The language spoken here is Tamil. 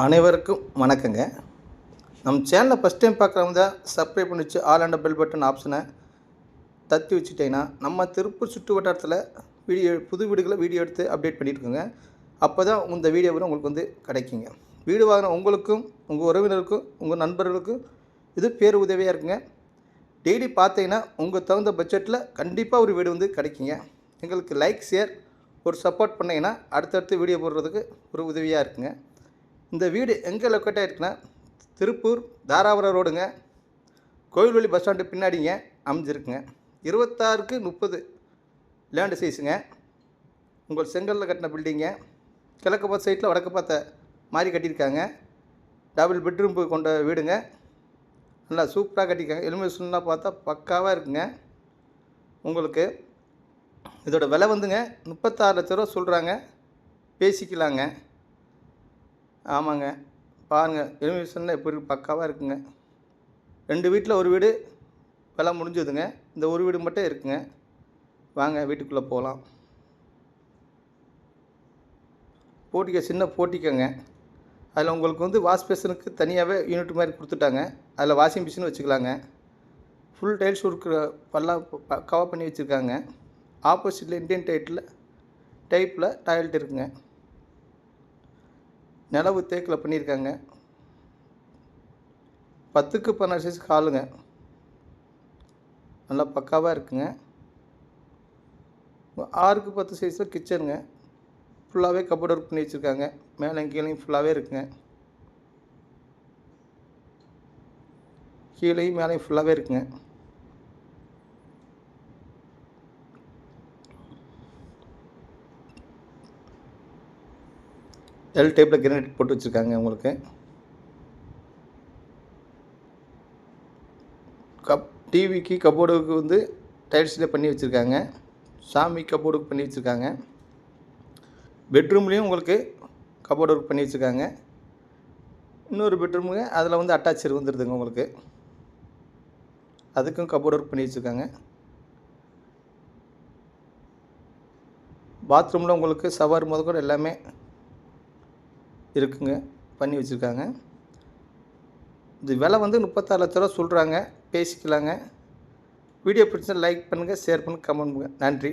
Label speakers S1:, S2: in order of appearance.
S1: அனைவருக்கும் வணக்கங்க. நம்ம சேனலை ஃபஸ்ட் டைம் பார்க்குறவங்க தான் சப்ஸ்கிரைப் பண்ணி வச்சு ஆல் அண்ட் பெல் பட்டன் ஆப்ஷனை தட்டி வச்சுட்டிங்கன்னா நம்ம திருப்பூர் சுற்று வட்டாரத்தில் புது வீடுகளை வீடியோ எடுத்து அப்டேட் பண்ணியிருக்கோங்க. அப்போ தான் இந்த வீடியோ உங்களுக்கு கிடைக்குங்க. வீடு வாங்கின உங்களுக்கும் உங்கள் உறவினருக்கும் உங்கள் நண்பர்களுக்கும் இது பேர் உதவியாக இருக்குங்க. டெய்லி பார்த்தீங்கன்னா உங்கள் தகுந்த பட்ஜெட்டில் கண்டிப்பாக ஒரு வீடு கிடைக்குங்க. எங்களுக்கு லைக் ஷேர் ஒரு சப்போர்ட் பண்ணிங்கன்னா அடுத்தடுத்து வீடியோ போடுறதுக்கு ஒரு உதவியாக இருக்குங்க. இந்த வீடு எங்கே லொக்கேட் ஆகிருக்குன்னா திருப்பூர் தாராபுரம் ரோடுங்க, கோவில்வெளி பஸ் ஸ்டாண்டு பின்னாடிங்க அமைஞ்சிருக்குங்க. 26க்கு 30 லேண்டு சைஸுங்க. உங்கள் செங்கலில் கட்டின பில்டிங்க. கிழக்கு பார்த்த சைட்டில் வடக்கு பார்த்த மாதிரி கட்டியிருக்காங்க. டபுள் பெட்ரூம் கொண்ட வீடுங்க. நல்லா சூப்பராக கட்டியிருக்காங்க. எலிமினேஷன்லாம் பார்த்தா பக்காவாக இருக்குங்க. உங்களுக்கு இதோட விலை 36 லட்ச ரூபா சொல்கிறாங்க. பேசிக்கலாங்க. ஆமாங்க, பாருங்கள் எலிமினேஷன்லாம் எப்படி பக்காவாக இருக்குங்க. 2 வீட்டில் ஒரு வீடு விலை முடிஞ்சதுங்க. இந்த ஒரு வீடு மட்டும் இருக்குங்க. வாங்க வீட்டுக்குள்ளே போகலாம். போட்டிக்கோ சின்ன போட்டிக்கோங்க. அதில் உங்களுக்கு வாஷ் பேஷனுக்கு தனியாகவே யூனிட் மாதிரி கொடுத்துட்டாங்க. அதில் வாஷிங் மிஷின் வச்சுக்கலாங்க. ஃபுல் டைல்ஸ் இருக்கிற பல்லாம் கவர் பண்ணி வச்சுருக்காங்க. ஆப்போசிட்டில் இண்டியன் டைப்பில் டாய்லெட் இருக்குங்க. நிலவு தேக்கில் பண்ணியிருக்காங்க. 10க்கு 16 சைஸ் ஹாலுங்க. நல்லா பக்காவாக இருக்குங்க. 6க்கு 10 சைஸில் கிச்சனுங்க. ஃபுல்லாகவே கபோர்ட் ஒர்க் பண்ணி வச்சுருக்காங்க. மேலே கீழேயும் ஃபுல்லாகவே இருக்குங்க. கீழேயும் மேலேயும் ஃபுல்லாகவே இருக்குங்க. எல் டைப்பில் கிரானைட் போட்டு வச்சுருக்காங்க. உங்களுக்கு டிவிக்கு கபோர்டுக்கு டைல்ஸில் பண்ணி வச்சுருக்காங்க. சாமி கபோர்டுக்கு பண்ணி வச்சுருக்காங்க. பெட்ரூம்லேயும் உங்களுக்கு கபோர்டு ஒர்க் பண்ணி வச்சுருக்காங்க. இன்னொரு பெட்ரூமுங்க அதில் அட்டாச்சர் வந்துடுதுங்க. உங்களுக்கு அதுக்கும் கபோர்டு ஒர்க் பண்ணி வச்சுருக்காங்க. பாத்ரூமில் உங்களுக்கு ஷவர் முதற்கொண்டு எல்லாமே இருக்குங்க, பண்ணி வச்சுருக்காங்க. இது விலை 36 லட்ச ரூபா சொல்கிறாங்க. பேசிக்கலாங்க. வீடியோ பிடிச்சா லைக் பண்ணுங்கள், ஷேர் பண்ணுங்கள், கமெண்ட் பண்ணுங்கள். நன்றி.